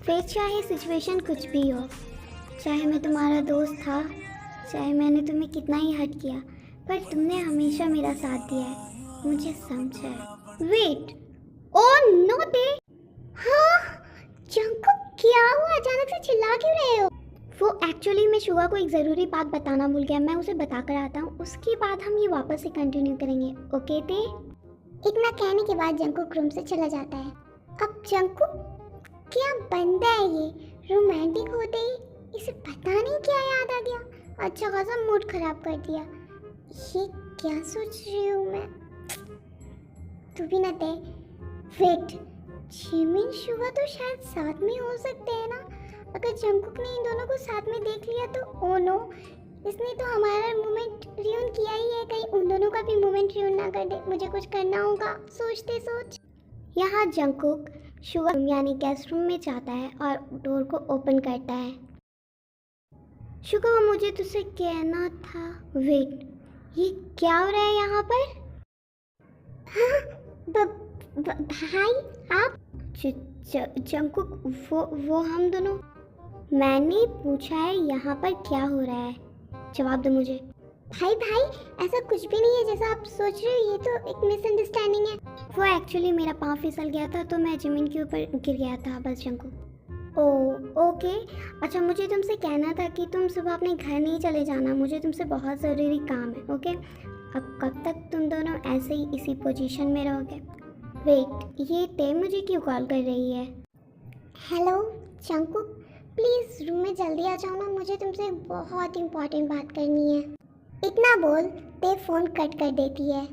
फिर चाहे सिचुएशन कुछ भी हो, चाहे मैं तुम्हारा दोस्त था, चाहे मैंने तुम्हें कितना ही हर्ट किया, पर तुमने हमेशा मेरा साथ दिया है, मुझे समझा है। वेट, ओह नो दे। हाँ जंकुक, क्या हुआ? अचानक से चिल्ला क्यों रहे हो? वो एक्चुअली मैं शुगा को एक ज़रूरी बात बताना भूल गया, मैं उसे बता कर आता हूँ, उसके बाद हम ये वापस से कंटिन्यू करेंगे। ओके थे? इतना कहने के बाद जंकुक रूम से चला जाता है। अब जंकुक क्या बंदा है ये, रोमांटिक होते ही इसे पता नहीं क्या याद आ गया, अच्छा खासा मूड खराब कर दिया। ये क्या सोच रही हूँ मैं? तू भी ना दे। वेट, जिमिन शुगा तो शायद साथ में हो सकते हैं ना? अगर जंकुक ने इन दोनों को साथ में देख लिया तो ओ नो, इसने तो हमारा मोमेंट रियून किया ही है, कहीं उन दोनों का भी मोमेंट रियून ना कर दे। मुझे कुछ करना होगा सोचते सोच। यहाँ जंकुक शुगा यानी गेस्ट रूम में जाता है और डोर को ओपन करता है। शुगा, मुझे तुझसे कहना था। वेट, ये क्या हो रहा है यहाँ पर? हाँ, भाई आप? जंकुक, वो हम दोनों। मैंने पूछा है यहाँ पर क्या हो रहा है, जवाब दो मुझे। भाई ऐसा कुछ भी नहीं है जैसा आप सोच रहे हो, ये तो एक मिसअंडरस्टैंडिंग है। वो एक्चुअली मेरा पाँव फिसल गया था तो मैं जिमिन के ऊपर गिर गया था बस जंकुक। ओके, अच्छा मुझे तुमसे कहना था कि तुम सुबह अपने घर नहीं चले जाना, मुझे तुमसे बहुत ज़रूरी काम है। ओके, अब कब तक तुम दोनों ऐसे ही इसी पोजीशन में रहोगे? वेट, ये ते मुझे क्यों कॉल कर रही है? हेलो जंकुक, प्लीज़ रूम में जल्दी आ जाओ ना, मुझे तुमसे बहुत इंपॉर्टेंट बात करनी है। इतना बोल ते फ़ोन कट कर देती है।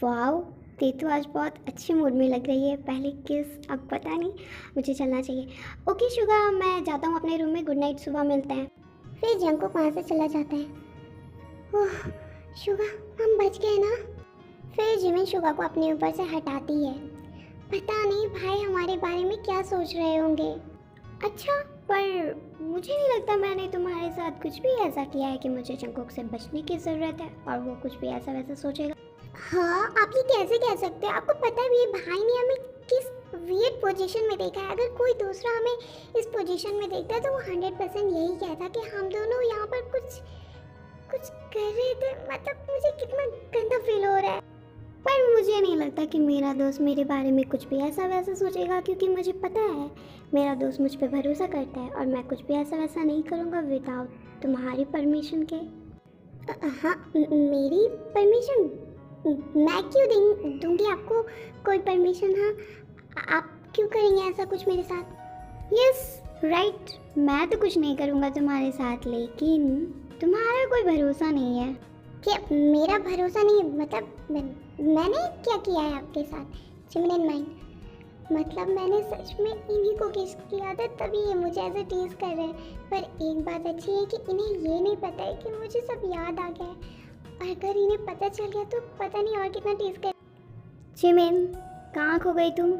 वाओ, ते तो आज बहुत अच्छे मूड में लग रही है, पहले किस, अब पता नहीं, मुझे चलना चाहिए। ओके शुगा, मैं जाता हूँ अपने रूम में, गुड नाइट, सुबह मिलते हैं। फिर जंकुक वहाँ से चला जाता है। ओह शुगा, हम बच गए ना? फिर जिमिन शुगा को अपने ऊपर से हटाती है। पता नहीं भाई हमारे बारे में क्या सोच रहे होंगे। अच्छा, पर मुझे नहीं लगता मैंने तुम्हारे साथ कुछ भी ऐसा किया है कि मुझे जंकुक से बचने की ज़रूरत है और वो कुछ भी ऐसा वैसा सोचेगा। हाँ, आप ये कैसे कह सकते हैं? आपको पता है ये भाई ने हमें किस वियर्ड पोजीशन में देखा है। अगर कोई दूसरा हमें इस पोजीशन में देखता है तो वो 100% यही कहता कि हम दोनों यहाँ पर कुछ कर रहे थे। मतलब मुझे कितना गंदा फील हो रहा है, पर मुझे नहीं लगता कि मेरा दोस्त मेरे बारे में कुछ भी ऐसा वैसा सोचेगा, क्योंकि मुझे पता है मेरा दोस्त मुझ पर भरोसा करता है और मैं कुछ भी ऐसा वैसा नहीं करूँगा विदाउट तुम्हारी परमिशन के। हाँ, मेरी परमिशन? मैं क्यों दूंगी आपको कोई परमिशन? हाँ, आप क्यों करेंगे ऐसा कुछ मेरे साथ? यस राइट, मैं तो कुछ नहीं करूँगा तुम्हारे साथ, लेकिन तुम्हारा कोई भरोसा नहीं है। क्या मेरा भरोसा नहीं है? मतलब मैंने क्या किया है आपके साथ? जिमिन एंड माइन, मतलब मैंने सच में इन्हीं को किस किया था, तभी ये मुझे ऐसे टीज कर रहे हैं। पर एक बात अच्छी है कि इन्हें ये नहीं पता है कि मुझे सब याद आ गया है, और अगर इन्हें पता चल गया तो पता नहीं और कितना टीज कर। जिमिन, कहाँ खो गई तुम?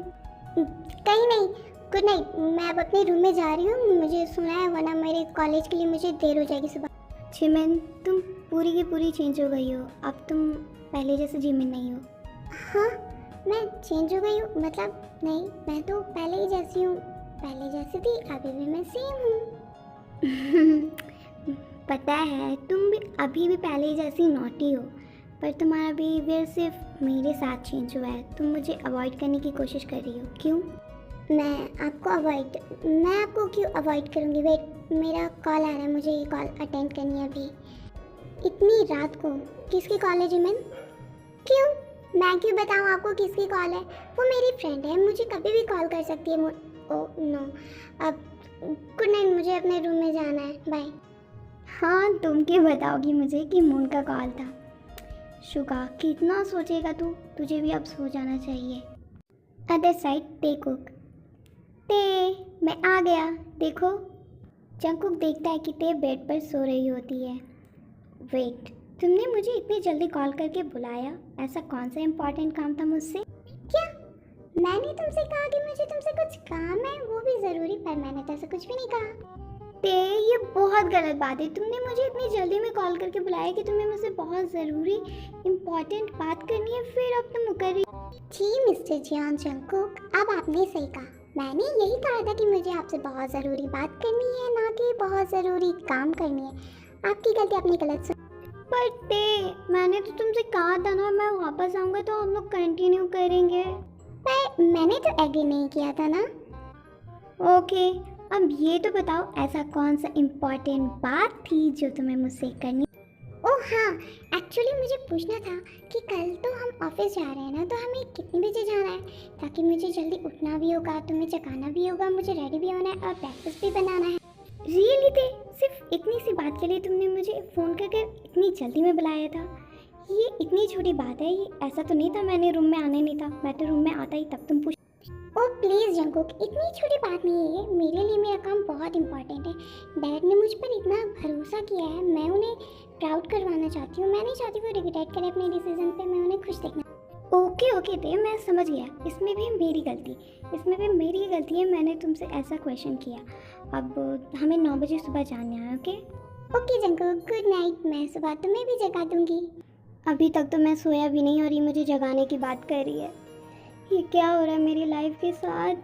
कहीं नहीं, गुड नाइट, मैं अब अपने रूम में जा रही हूँ, मुझे सोना है वरना मेरे कॉलेज के लिए मुझे देर हो जाएगी सुबह। जिमिन, तुम पूरी की पूरी चेंज हो गई हो, अब तुम पहले जैसे जिमिन नहीं हो। हाँ, मैं चेंज हो गई हूँ? मतलब नहीं, मैं तो पहले ही जैसी हूँ, पहले जैसी थी, अभी भी मैं सेम हूँ। पता है तुम भी अभी भी पहले जैसी नॉटी हो, पर तुम्हारा बिहेवियर सिर्फ मेरे साथ चेंज हुआ है। तुम मुझे अवॉइड करने की कोशिश कर रही हो, क्यों? मैं आपको क्यों अवॉइड करूँगी? वेट, मेरा कॉल आ रहा है, मुझे ये कॉल अटेंड करनी है अभी। इतनी रात को किसकी कॉल है जिमिन? क्यों? मैं क्यों बताऊँ आपको किसकी कॉल है? वो मेरी फ्रेंड है, मुझे कभी भी कॉल कर सकती है। ओह नो, अब गुड नाइट, मुझे अपने रूम में जाना है, बाय। हाँ, तुम क्यों बताओगी मुझे कि मून का कॉल था? शुगा, कितना सोचेगा तू, तुझे भी अब सो जाना चाहिए। अदर साइड टेकुक, ते मैं आ गया, देखो। जंकुक देखता है कि ते बेड पर सो रही होती है। वेट, तुमने मुझे इतनी जल्दी कॉल करके बुलाया, ऐसा कौन सा इम्पोर्टेंट काम था मुझसे? क्या? मैंने तुमसे कहा कि मुझे तुमसे कुछ काम है, वो भी ज़रूरी, पर मैंने तो ऐसा कुछ भी नहीं कहा। ते ये बहुत गलत बात है, तुमने मुझे इतनी जल्दी में कॉल करके बुलाया कि तुम्हें मुझसे बहुत ज़रूरी इम्पोर्टेंट बात करनी है, फिर अब तुम मुकर रही। जी मिस्टर जियान जंकुक, अब आपने सही कहा, मैंने यही कहा था कि मुझे आपसे बहुत ज़रूरी बात करनी है, ना कि बहुत ज़रूरी काम करनी है। आपकी गलती, आपने गलत सुन। पर ते मैंने तो तुमसे कहा था ना मैं वापस आऊँगा तो हम लोग कंटिन्यू करेंगे। पर मैंने तो एग्री नहीं किया था ना। ओके, अब ये तो बताओ ऐसा कौन सा इम्पोर्टेंट बात थी जो तुम्हें मुझसे करनी। ओह हाँ, एक्चुअली मुझे पूछना था कि कल तो हम ऑफिस जा रहे हैं ना, तो हमें कितने बजे जाना है, ताकि मुझे जल्दी उठना भी होगा, तुम्हें जगाना भी होगा, मुझे रेडी भी होना है और ब्रेकफास्ट भी बनाना है। रियली थे, सिर्फ इतनी सी बात के लिए तुमने मुझे फ़ोन करके इतनी जल्दी में बुलाया था। ये इतनी छोटी बात है, ये ऐसा तो नहीं था मैंने रूम में आने नहीं था, मैं तो रूम में आता ही तब तुम पूछ। ओह प्लीज़ जंकुक, इतनी छोटी बात नहीं है ये, मेरे लिए मेरा काम बहुत इंपॉर्टेंट है। डैड ने मुझ पर इतना भरोसा किया है, मैं उन्हें प्राउड करवाना चाहती हूँ। मैं नहीं चाहती वो रिग्रेट करे अपने डिसीजन पे, मैं उन्हें खुश देखना। ओके ओके थे, मैं समझ गया, इसमें भी मेरी गलती है, मैंने तुमसे ऐसा क्वेश्चन किया। अब हमें 9 बजे सुबह जाना है। Okay okay Jungkook, good night. मैं सुबह तुम्हें भी जगा दूंगी। अभी तक तो मैं सोया भी नहीं और ये मुझे जगाने की बात कर रही है। ये क्या हो रहा है मेरी लाइफ के साथ।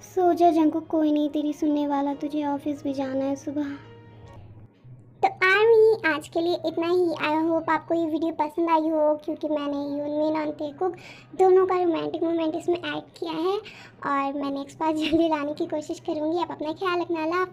सो जा जंकुक, कोई नहीं तेरी सुनने वाला, तुझे ऑफिस भी जाना है सुबह। तो आर्मी आज के लिए इतना ही। आई होप आपको ये वीडियो पसंद आई हो, क्योंकि मैंने यूनमिन और तेकुक दोनों का रोमांटिक मोमेंट इसमें ऐड किया है और मैं नेक्स्ट बार जल्दी लाने की कोशिश करूँगी। आप अपना ख्याल रखना। अल्लाह हाफ़िज़।